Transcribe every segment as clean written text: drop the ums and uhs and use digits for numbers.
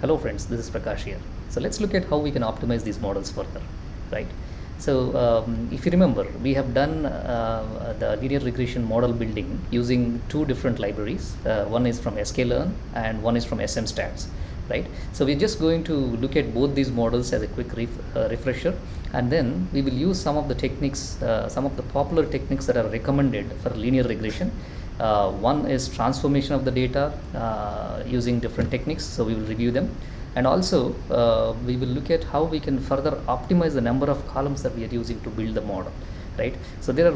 Hello friends, this is Prakash here. So let's look at how we can optimize these models further, right? So if you remember, we have done the linear regression model building using two different libraries. One is from sklearn and one is from smstats, right? So we're just going to look at both these models as a quick refresher, and then we will use some of the techniques, some of the popular techniques that are recommended for linear regression. One is transformation of the data using different techniques, so we will review them, and also we will look at how we can further optimize the number of columns that we are using to build the model, right? So there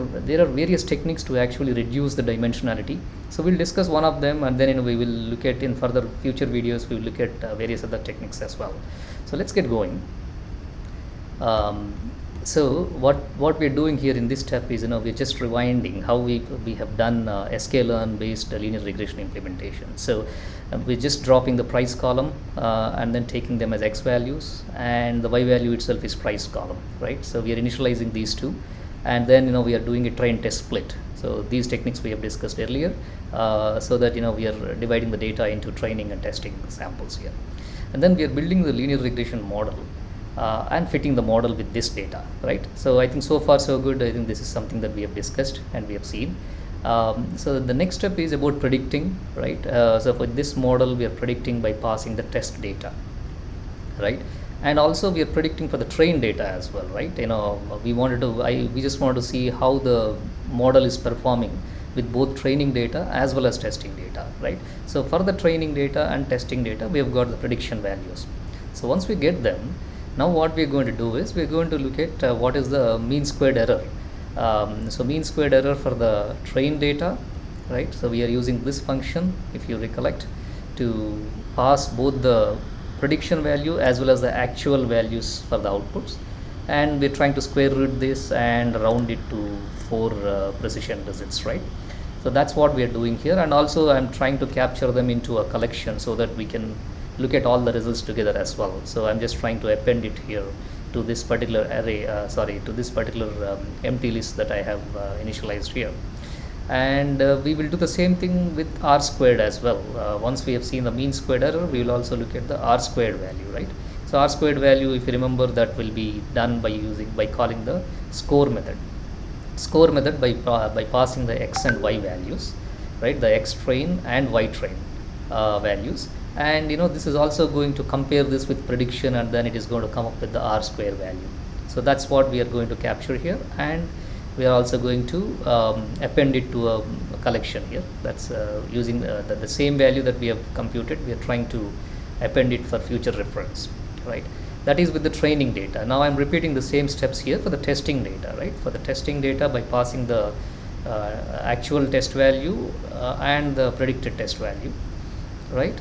are various techniques to actually reduce the dimensionality. So we'll discuss one of them, and then we will look at in further future videos we will look at various other techniques as well. So let's get going. So what we're doing here in this step is, we're just rewinding how we have done sklearn based linear regression implementation. So we're just dropping the price column and then taking them as x values, and the y value itself is price column, right? So we are initializing these two, and then we are doing a train test split. So these techniques we have discussed earlier, so that we are dividing the data into training and testing samples here, and then we are building the linear regression model and fitting the model with this data, right? So I think so far so good. I think this is something that we have discussed and we have seen. So the next step is about predicting, right? So for this model we are predicting by passing the test data, right? And also we are predicting for the train data as well, right? We just wanted to see how the model is performing with both training data as well as testing data, right? So for the training data and testing data we have got the prediction values. So once we get them, now what we're going to do is we're going to look at what is the mean squared error. So mean squared error for the train data, right? So we are using this function, if you recollect, to pass both the prediction value as well as the actual values for the outputs, and we're trying to square root this and round it to 4 precision digits, right? So that's what we are doing here, and also I'm trying to capture them into a collection so that we can look at all the results together as well. So I'm just trying to append it here to this particular array, to this particular empty list that I have initialized here. And we will do the same thing with r squared as well. Once we have seen the mean squared error, we will also look at the r squared value, right? So r squared value, if you remember, that will be done by calling the score method by passing the x and y values, right? The x train and y train values, and this is also going to compare this with prediction, and then it is going to come up with the r square value. So that's what we are going to capture here, and we are also going to append it to a collection here. That's using the same value that we have computed. We are trying to append it for future reference, right? That is with the training data. Now I'm repeating the same steps here for the testing data, right? For the testing data, by passing the actual test value and the predicted test value, right?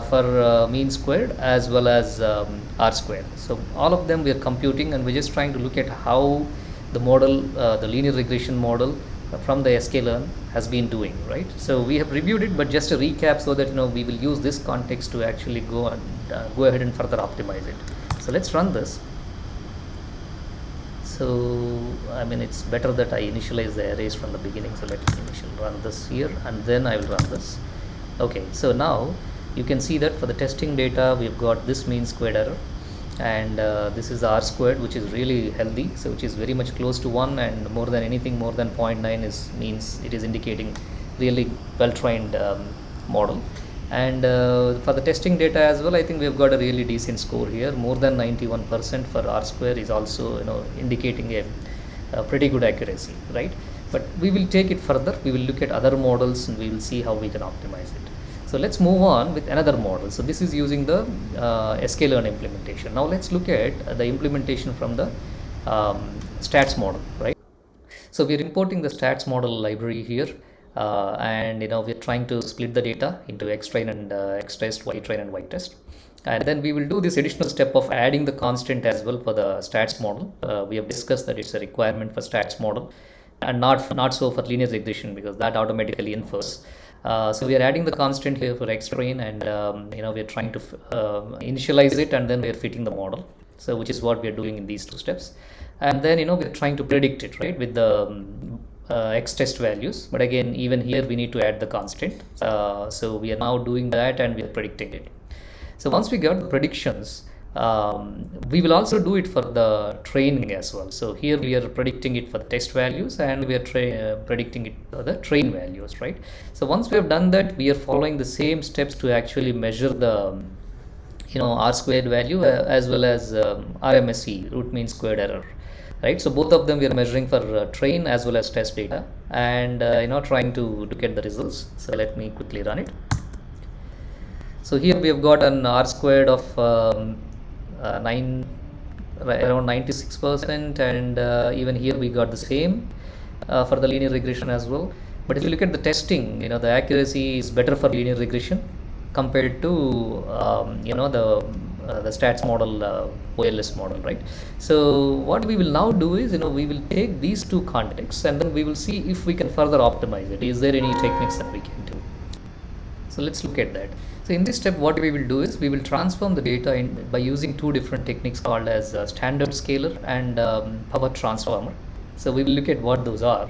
For mean squared as well as r squared. So all of them we are computing, and we're just trying to look at how the model, the linear regression model from the sklearn has been doing, right? So we have reviewed it, but just a recap so that we will use this context to actually go ahead and further optimize it. So let's run this. So it's better that I initialize the arrays from the beginning. So let me run this here, and then I will run this. Okay, so now you can see that for the testing data we've got this mean squared error, and this is r squared, which is really healthy, so which is very much close to 1, and more than anything more than 0.9 means it is indicating really well trained model. And for the testing data as well, I think we've got a really decent score here. More than 91% for r square is also indicating a pretty good accuracy, right? But we will take it further. We will look at other models and we will see how we can optimize it. So let's move on with another model. So this is using the sklearn implementation. Now let's look at the implementation from the stats model, right? So we're importing the stats model library here, and we're trying to split the data into x train and x test, y train and y test. And then we will do this additional step of adding the constant as well for the stats model. We have discussed that it's a requirement for stats model, and not so for linear regression, because that automatically infers. So we are adding the constant here for x train, and we are trying to initialize it, and then we are fitting the model. So which is what we are doing in these two steps, and then we are trying to predict it, right, with the x test values. But again, even here we need to add the constant. So we are now doing that, and we are predicting it. So once we got the predictions, we will also do it for the training as well. So here we are predicting it for the test values, and we are predicting it for the train values, right? So once we have done that, we are following the same steps to actually measure the R squared value, as well as RMSE, root mean squared error, right? So both of them we are measuring for train as well as test data, and trying to get the results. So let me quickly run it. So here we have got an R squared of 9 around 96%, and even here we got the same for the linear regression as well. But if you look at the testing, the accuracy is better for linear regression compared to the stats model, OLS model, right? So what we will now do is, we will take these two contexts, and then we will see if we can further optimize it. Is there any techniques that we can do? So let's look at that. So in this step, what we will do is we will transform the data by using two different techniques called as standard scaler and power transformer. So we will look at what those are.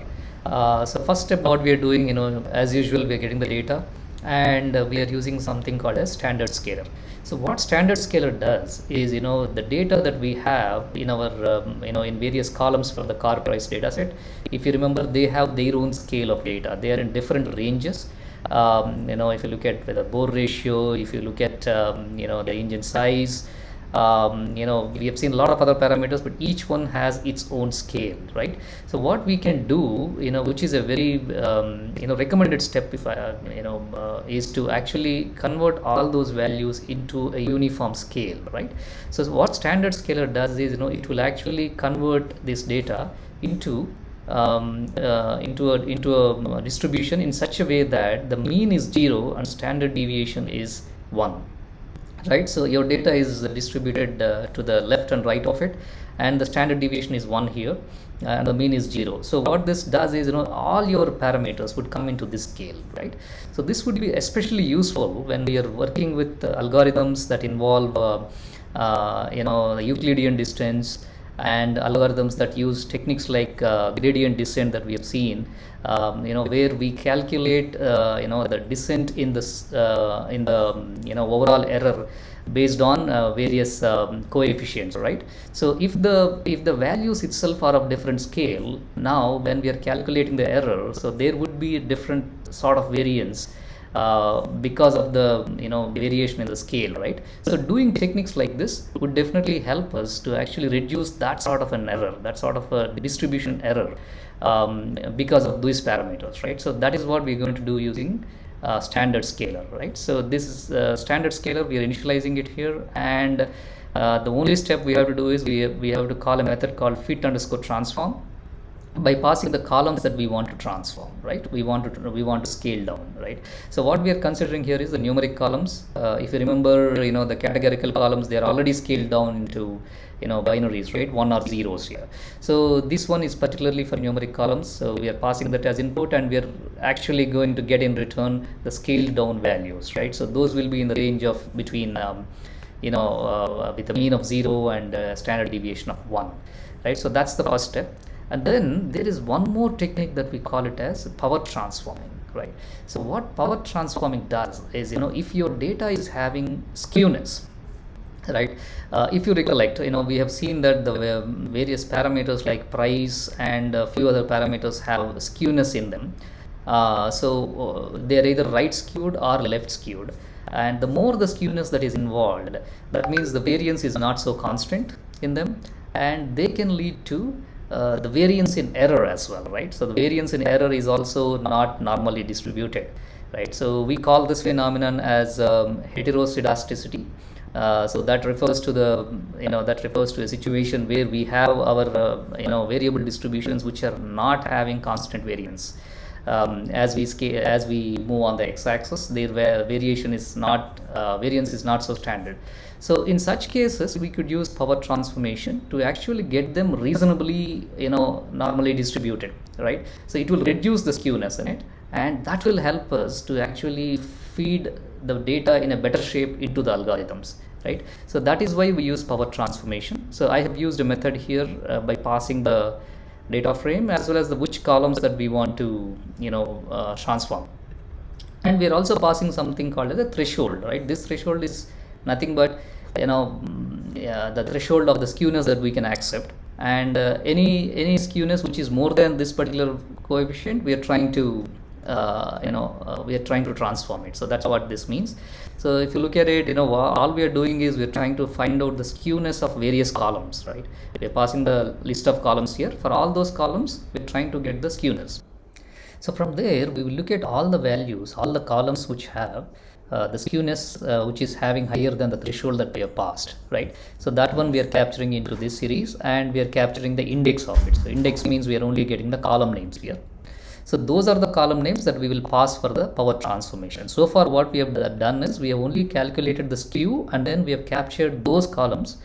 So first step, what we are doing, as usual, we are getting the data, and we are using something called as standard scaler. So what standard scaler does is, the data that we have in our, in various columns for the car price data set, if you remember, they have their own scale of data. They are in different ranges. If you look at the bore ratio, if you look at the engine size, we have seen a lot of other parameters, but each one has its own scale, right? So what we can do, which is a very recommended step, if is to actually convert all those values into a uniform scale, right? So what standard scaler does is, it will actually convert this data into a distribution in such a way that the mean is 0 and standard deviation is 1, right? So your data is distributed to the left and right of it, and the standard deviation is 1 here, and the mean is 0. So what this does is, all your parameters would come into this scale, right? So this would be especially useful when we are working with algorithms that involve the Euclidean distance, and algorithms that use techniques like gradient descent that we have seen, where we calculate the descent in this in the overall error based on various coefficients, right? So if the values itself are of different scale, now when we are calculating the error, so there would be a different sort of variance because of the variation in the scale, right? So doing techniques like this would definitely help us to actually reduce that sort of an error, that sort of a distribution error, because of these parameters, right? So that is what we're going to do using standard scaler, right? So this is standard scaler. We are initializing it here, and the only step we have to do is we have to call a method called fit_transform by passing the columns that we want to transform, right? We want to scale down, right? So what we are considering here is the numeric columns. If you remember, the categorical columns, they are already scaled down into binaries, right? 1 or 0s here. So this one is particularly for numeric columns. So we are passing that as input, and we are actually going to get in return the scaled down values, right? So those will be in the range of between with a mean of 0 and standard deviation of 1, right? So that's the first step. And then there is one more technique that we call it as power transforming, right? So what power transforming does is, if your data is having skewness, right? If you recollect, we have seen that the various parameters like price and a few other parameters have skewness in them. So they are either right skewed or left skewed. And the more the skewness that is involved, that means the variance is not so constant in them, and they can lead to the variance in error as well, right? So the variance in error is also not normally distributed, right? So we call this phenomenon as heteroscedasticity. So that refers to a situation where we have our variable distributions which are not having constant variance. As we move on the x-axis, their variation is not variance is not so standard. So in such cases, we could use power transformation to actually get them reasonably, normally distributed, right? So it will reduce the skewness in it, and that will help us to actually feed the data in a better shape into the algorithms, right? So that is why we use power transformation. So I have used a method here by passing the data frame as well as the which columns that we want to, transform. And we are also passing something called as a threshold, right? This threshold is nothing but yeah, the threshold of the skewness that we can accept, and any skewness which is more than this particular coefficient, we are trying to we are trying to transform it. So that's what this means. So if you look at it, all we are doing is we're trying to find out the skewness of various columns, right? We're passing the list of columns here. For all those columns, we're trying to get the skewness. So from there, we will look at all the values, all the columns which have the skewness which is having higher than the threshold that we have passed, right? So that one we are capturing into this series, and we are capturing the index of it. So index means we are only getting the column names here. So those are the column names that we will pass for the power transformation. So far what we have done is we have only calculated the skew, and then we have captured those columns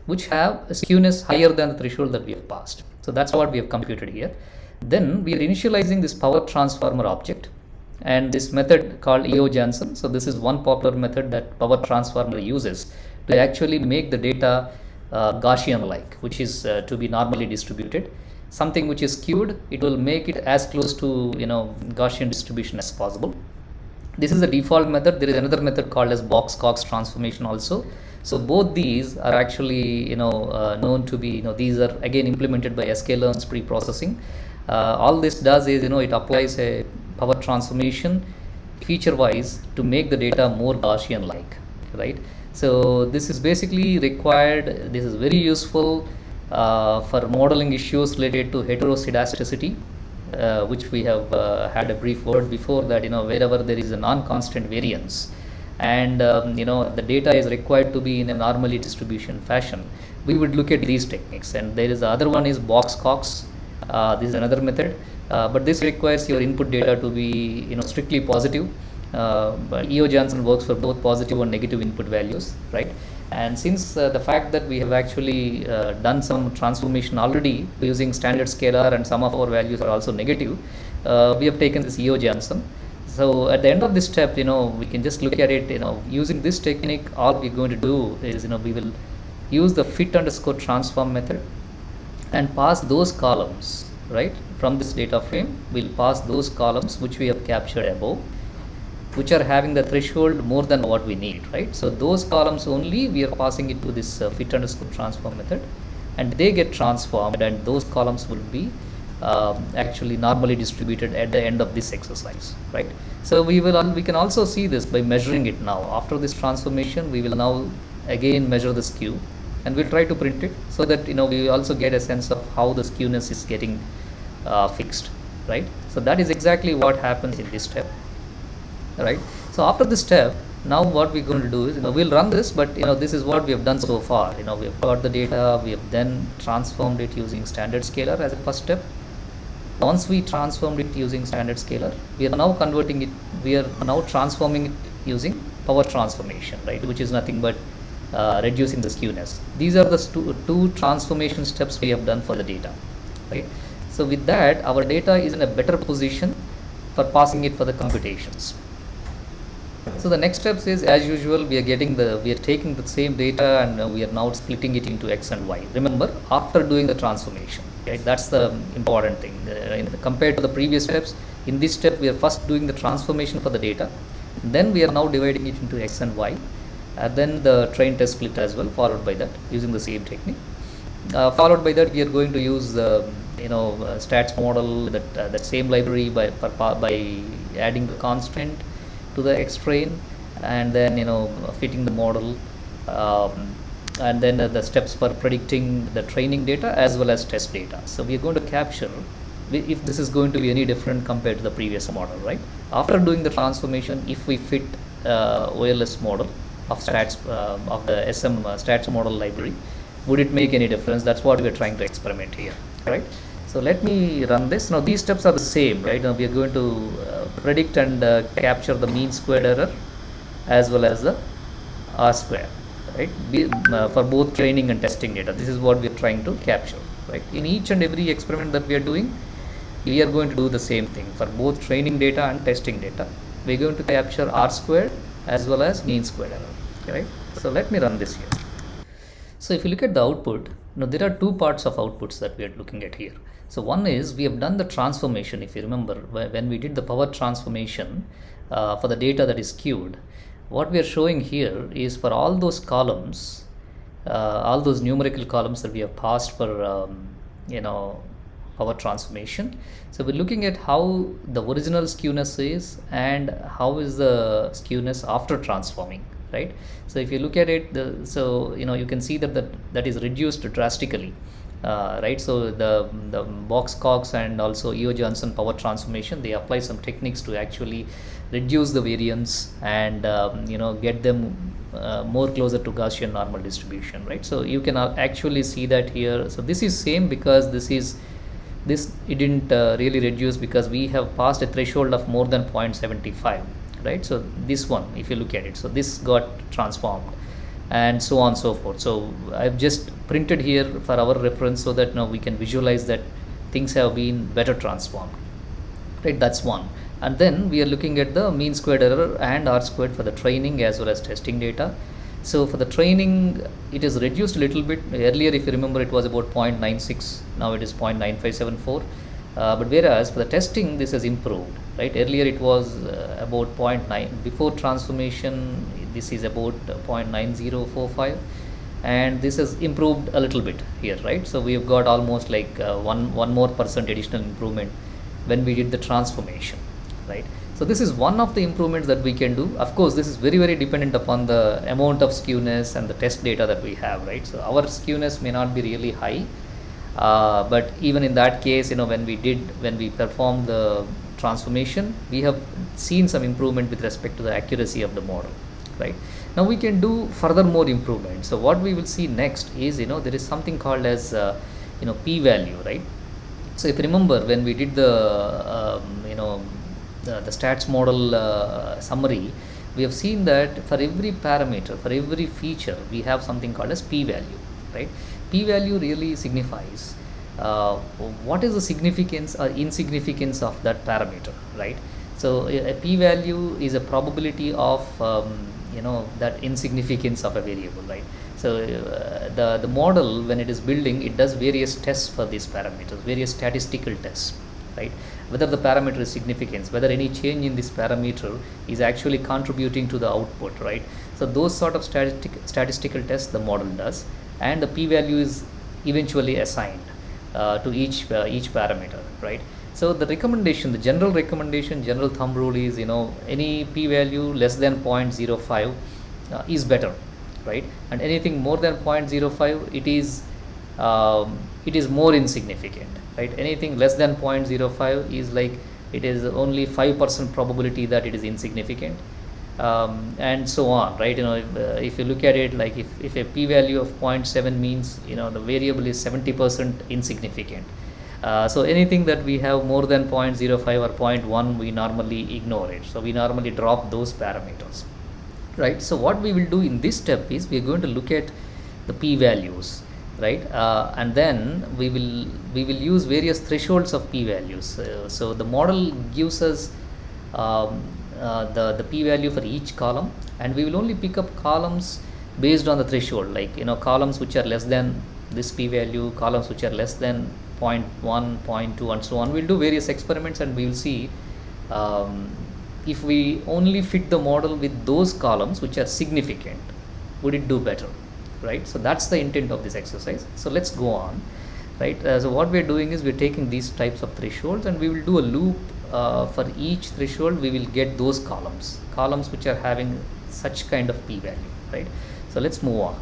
which have a skewness higher than the threshold that we have passed. So that's what we have computed here. Then we are initializing this power transformer object and this method called EO-Janssen. So this is one popular method that power transformer uses to actually make the data Gaussian-like, which is to be normally distributed. Something which is skewed, it will make it as close to Gaussian distribution as possible. This is the default method. There is another method called as Box-Cox transformation also. So both these are actually known to be these are again implemented by sklearn's pre-processing. All this does is it applies a power transformation feature-wise to make the data more Gaussian-like, right? So this is basically required. This is very useful for modeling issues related to heteroscedasticity, which we have had a brief word before, that wherever there is a non-constant variance and the data is required to be in a normally distribution fashion, we would look at these techniques. And there is the other one is Box-Cox. This is another method, but this requires your input data to be strictly positive. But EO-Janssen works for both positive and negative input values, right? And since the fact that we have actually done some transformation already using standard scalar and some of our values are also negative, we have taken this EO-Janssen. So at the end of this step, we can just look at it, using this technique. All we're going to do is, we will use the fit_transform method and pass those columns, right? From this data frame, we'll pass those columns which we have captured above, which are having the threshold more than what we need, right? So those columns only we are passing it to this fit_transform method, and they get transformed, and those columns will be actually normally distributed at the end of this exercise, right? So we can also see this by measuring it now. After this transformation, we will now again measure the skew, and we'll try to print it so that we also get a sense of how the skewness is getting fixed, right? So that is exactly what happens in this step. Right. So after this step, now what we're going to do is we'll run this, but this is what we have done so far. We have got the data, we have then transformed it using standard scalar as a first step. Once we transformed it using standard scalar, we are now converting it, we are now transforming it using power transformation, right, which is nothing but reducing the skewness. These are the two transformation steps we have done for the data, right? So with that, our data is in a better position for passing it for the computations. So the next steps is, as usual, we are taking the same data and we are now splitting it into X and Y. Remember, after doing the transformation, right? That's the important thing. Compared to the previous steps, in this step we are first doing the transformation for the data, then we are now dividing it into X and Y, and then the train test split as well, followed by that using the same technique. Followed by that, we are going to use stats model, that same library by adding the constant to the X train, and then fitting the model, and then the steps for predicting the training data as well as test data. So we are going to capture if this is going to be any different compared to the previous model, right? After doing the transformation, if we fit OLS model of stats of the SM stats model library, would it make any difference? That's what we are trying to experiment here, right? So let me run this. Now these steps are the same, right? Now we are going to predict and capture the mean squared error as well as the R square, right? For both training and testing data. This is what we are trying to capture, right? In each and every experiment that we are doing, we are going to do the same thing. For both training data and testing data, we are going to capture R squared as well as mean squared error, right? So let me run this here. So if you look at the output, there are two parts of outputs that we are looking at here. So one is we have done the transformation. If you remember, when we did the power transformation for the data that is skewed, What we are showing here is for all those columns, all those numerical columns that we have passed for you know power transformation. So we're looking at how the original skewness is and how is the skewness after transforming, right? So if you look at it, so you can see that that is reduced drastically, right? So the Box-Cox and also Eo-Johnson power transformation, they apply some techniques to actually reduce the variance and get them more closer to Gaussian normal distribution, right? So you can actually see that here. So this is same because this it didn't really reduce because we have passed a threshold of more than 0.75, right? So this one, if you look at it, so this got transformed and so on and so forth. So I've just printed here for our reference so that now we can visualize that things have been better transformed, right? That's one. And then we are looking at the mean squared error and R squared for the training as well as testing data. So for the training, it is reduced a little bit. Earlier, if you remember, it was about 0.96. Now it is 0.9574. But whereas for the testing, this has improved, right? Earlier it was about 0.9. Before transformation, this is about 0.9045. And this has improved a little bit here, right? So we have got almost like one more percent additional improvement when we did the transformation, right? So this is one of the improvements that we can do. Of course, this is very, very dependent upon the amount of skewness and the test data that we have, right? So our skewness may not be really high, but even in that case, when we perform the transformation, we have seen some improvement with respect to the accuracy of the model, right? Now we can do further more improvement. So what we will see next is, there is something called as p-value, right? So if you remember, when we did the the stats model summary, we have seen that for every parameter, for every feature, we have something called as p-value, right? P-value really signifies what is the significance or insignificance of that parameter, right? So a p-value is a probability of that insignificance of a variable, right? So the model, when it is building, it does various tests for these parameters, various statistical tests, right? Whether the parameter is significant, whether any change in this parameter is actually contributing to the output, right? So those sort of statistical tests the model does, and the p-value is eventually assigned to each parameter, right? So the recommendation, the general recommendation, general thumb rule is, any p-value less than 0.05 is better, right? And anything more than 0.05, it is more insignificant, right? Anything less than 0.05 is like it is only 5% probability that it is insignificant, and so on, right? If you look at it, like if a p-value of 0.7 means the variable is 70% insignificant. So anything that we have more than 0.05 or 0.1, we normally ignore it. So we normally drop those parameters, right? So what we will do in this step is we are going to look at the p-values, right? And then we will use various thresholds of p-values. So the model gives us the p-value for each column, and we will only pick up columns based on the threshold, like columns which are less than this p-value, columns which are less than 0.1, 0.2, and so on. We'll do various experiments and we will see if we only fit the model with those columns which are significant, would it do better, right? So that's the intent of this exercise. So let's go on, right? So what we're doing is we're taking these types of thresholds and we will do a loop. For each threshold we will get those columns which are having such kind of p-value, right? So let's move on.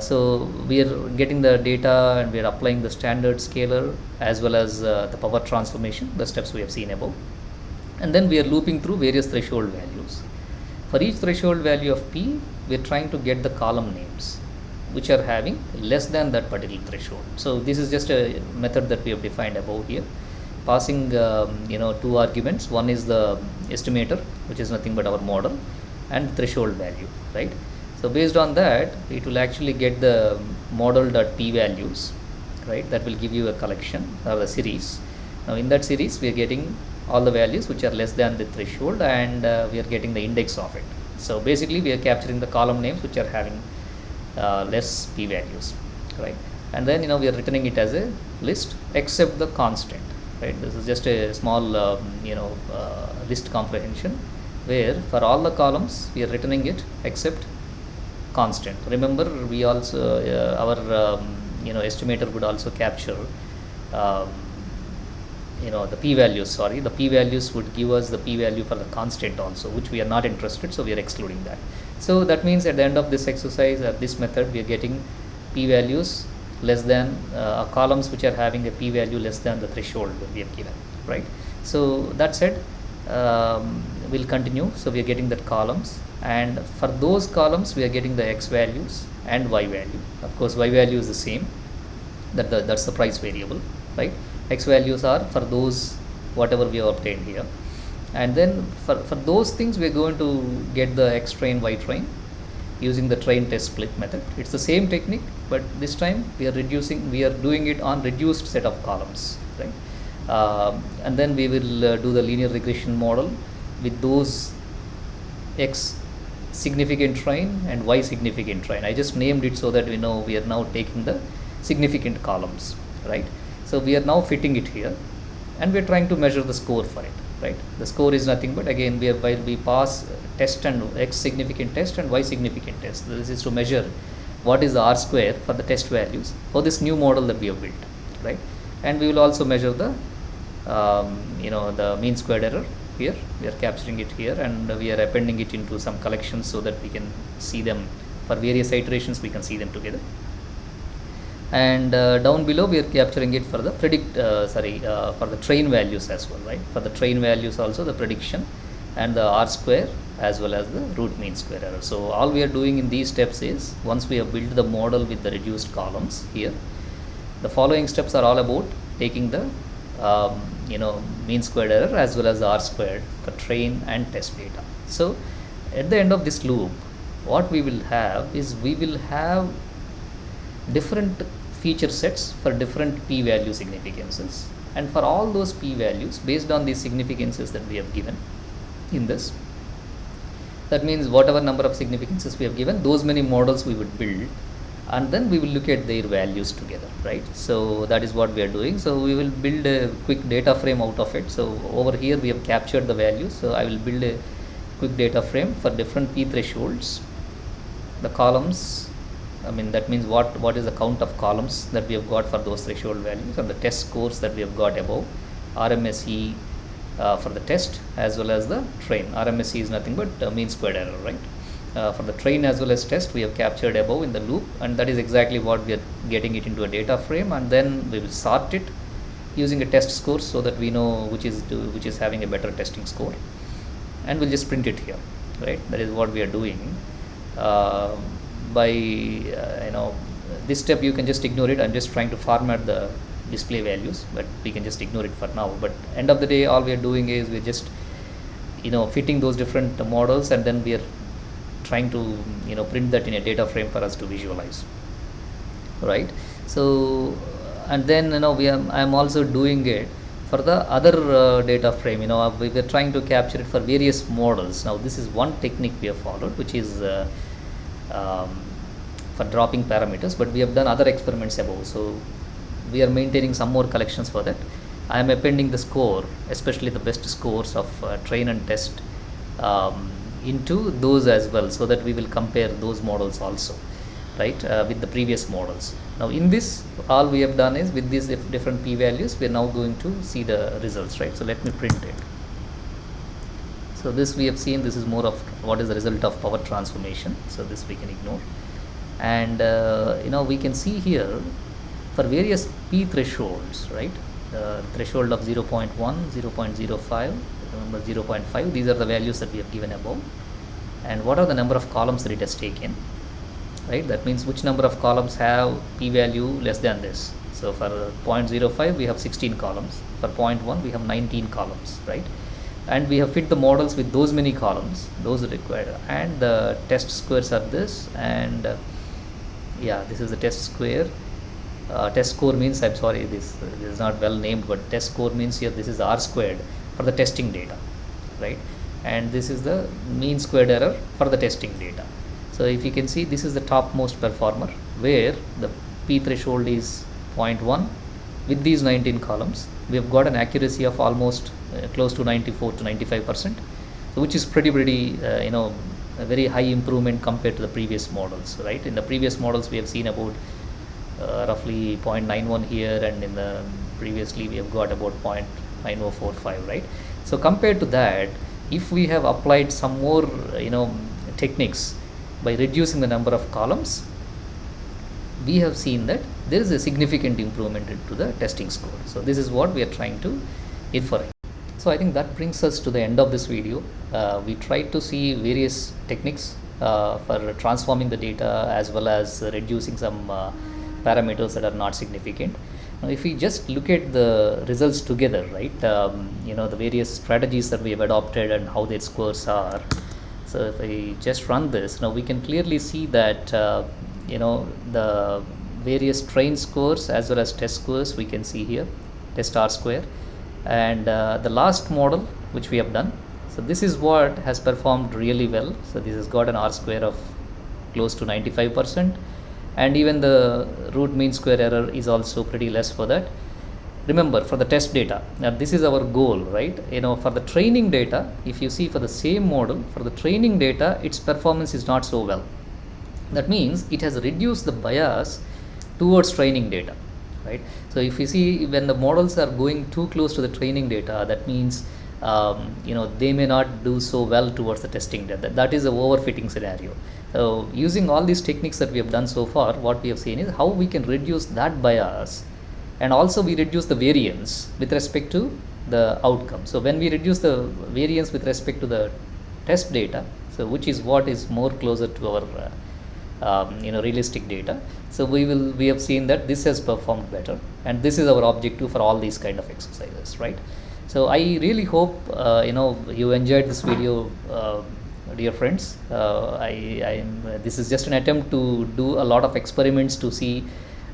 So we are getting the data and we are applying the standard scaler as well as the power transformation, the steps we have seen above, and then we are looping through various threshold values. For each threshold value of p, we are trying to get the column names which are having less than that particular threshold. So this is just a method that we have defined above here, passing two arguments. One is the estimator, which is nothing but our model, and threshold value, right? So based on that, it will actually get the model.p values, right? That will give you a collection or a series. Now in that series, we are getting all the values which are less than the threshold, and we are getting the index of it. So basically, we are capturing the column names which are having less p values, right? And then we are returning it as a list except the constant, right? This is just a small list comprehension where for all the columns we are returning it except constant. Remember, we also our estimator would also capture um, the p-values. Sorry, the p-values would give us the p-value for the constant also, which we are not interested, so we are excluding that. So that means at the end of this exercise, this method, we are getting p-values less than columns which are having a p-value less than the threshold that we have given, right? So that said, we'll continue. So we are getting that columns, and for those columns we are getting the x values and y value. Of course, y value is the same, that's the price variable, right? X values are for those whatever we have obtained here, and then for those things we are going to get the x train, y train using the train test split method. It's the same technique, but this time we are doing it on reduced set of columns, right? And then we will do the linear regression model with those x significant train and y significant train. I just named it so that we know we are now taking the significant columns, right? So we are now fitting it here, and we are trying to measure the score for it, right? The score is nothing but, again, while we pass test and x significant test and y significant test. This is to measure what is the r square for the test values for this new model that we have built, right? And we will also measure the the mean squared error here. We are capturing it here, and we are appending it into some collections so that we can see them for various iterations. We can see them together. And down below we are capturing it for the for the train values as well, right? For the train values also, the prediction and the r square as well as the root mean square error. So all we are doing in these steps is, once we have built the model with the reduced columns here, the following steps are all about taking the mean squared error as well as the r squared for train and test data. So at the end of this loop, what we will have is, we will have different feature sets for different p-value significances, and for all those p-values, based on these significances that we have given in this, that means whatever number of significances we have given, those many models we would build, and then we will look at their values together, right? So that is what we are doing. So we will build a quick data frame out of it. So over here we have captured the values, so I will build a quick data frame for different p thresholds. The columns, that means what is the count of columns that we have got for those threshold values, and the test scores that we have got above, RMSE for the test as well as the train. RMSE is nothing but mean squared error, right? For the train as well as test, we have captured above in the loop, and that is exactly what we are getting it into a data frame, and then we will sort it using a test score so that we know which is having a better testing score, and we'll just print it here, right? That is what we are doing. By this step you can just ignore it. I'm just trying to format the display values, but we can just ignore it for now. But end of the day, all we are doing is we're just fitting those different models, and then we are trying to print that in a data frame for us to visualize, right? So, and then I'm also doing it for the other data frame. We were trying to capture it for various models. Now this is one technique we have followed, which is for dropping parameters, but we have done other experiments above, so we are maintaining some more collections for that. I am appending the score, especially the best scores of train and test, into those as well, so that we will compare those models also, right, with the previous models. Now in this, all we have done is, with these different p-values, we are now going to see the results, right? So let me print it. So this we have seen, this is more of what is the result of power transformation, so this we can ignore. And we can see here for various p thresholds, right? Threshold of 0.1, 0.05, remember 0.5, these are the values that we have given above, and what are the number of columns that it has taken, right? That means which number of columns have p-value less than this. So for 0.05 we have 16 columns, for 0.1 we have 19 columns, right? And we have fit the models with those many columns, those required, and the test squares are this, and this is the test square. Test score means, I'm sorry, this is not well named, but test score means here this is r squared for the testing data, right? And this is the mean squared error for the testing data. So if you can see, this is the topmost performer, where the p threshold is 0.1 with these 19 columns. We have got an accuracy of almost close to 94 to 95%, so which is pretty a very high improvement compared to the previous models, right? In the previous models we have seen about roughly 0.91 here, and in the previously we have got about 0.9045, right? So compared to that, if we have applied some more techniques by reducing the number of columns, we have seen that there is a significant improvement into the testing score. So this is what we are trying to infer. So I think that brings us to the end of this video. We tried to see various techniques for transforming the data, as well as reducing some parameters that are not significant. Now, if we just look at the results together, right, the various strategies that we have adopted and how their scores are. So if I just run this, now we can clearly see that the various train scores as well as test scores we can see here, test R square, and the last model which we have done. So this is what has performed really well. So this has got an R square of close to 95%, and even the root mean square error is also pretty less for that. Remember, for the test data, now this is our goal, right? For the training data, if you see for the same model, for the training data, its performance is not so well. That means it has reduced the bias towards training data, right? So if you see, when the models are going too close to the training data, that means they may not do so well towards the testing data. That is a overfitting scenario. So using all these techniques that we have done so far, what we have seen is how we can reduce that bias, and also we reduce the variance with respect to the outcome. So when we reduce the variance with respect to the test data, so which is what is more closer to our realistic data, so we have seen that this has performed better, and this is our objective for all these kind of exercises, right? So I really hope you enjoyed this video, dear friends. This is just an attempt to do a lot of experiments to see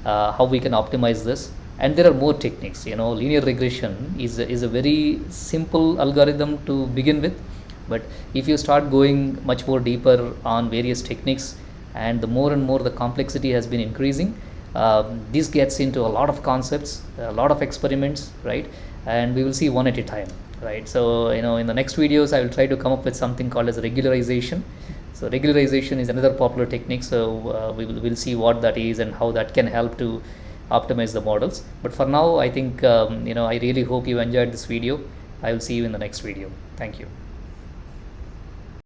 how we can optimize this, and there are more techniques. Linear regression is a very simple algorithm to begin with, but if you start going much more deeper on various techniques, and the more and more the complexity has been increasing, this gets into a lot of concepts, a lot of experiments, right? And we will see one at a time, right? So in the next videos I will try to come up with something called as regularization. So regularization is another popular technique, so we'll see what that is and how that can help to optimize the models. But for now, I think I really hope you enjoyed this video. I will see you in the next video. Thank you.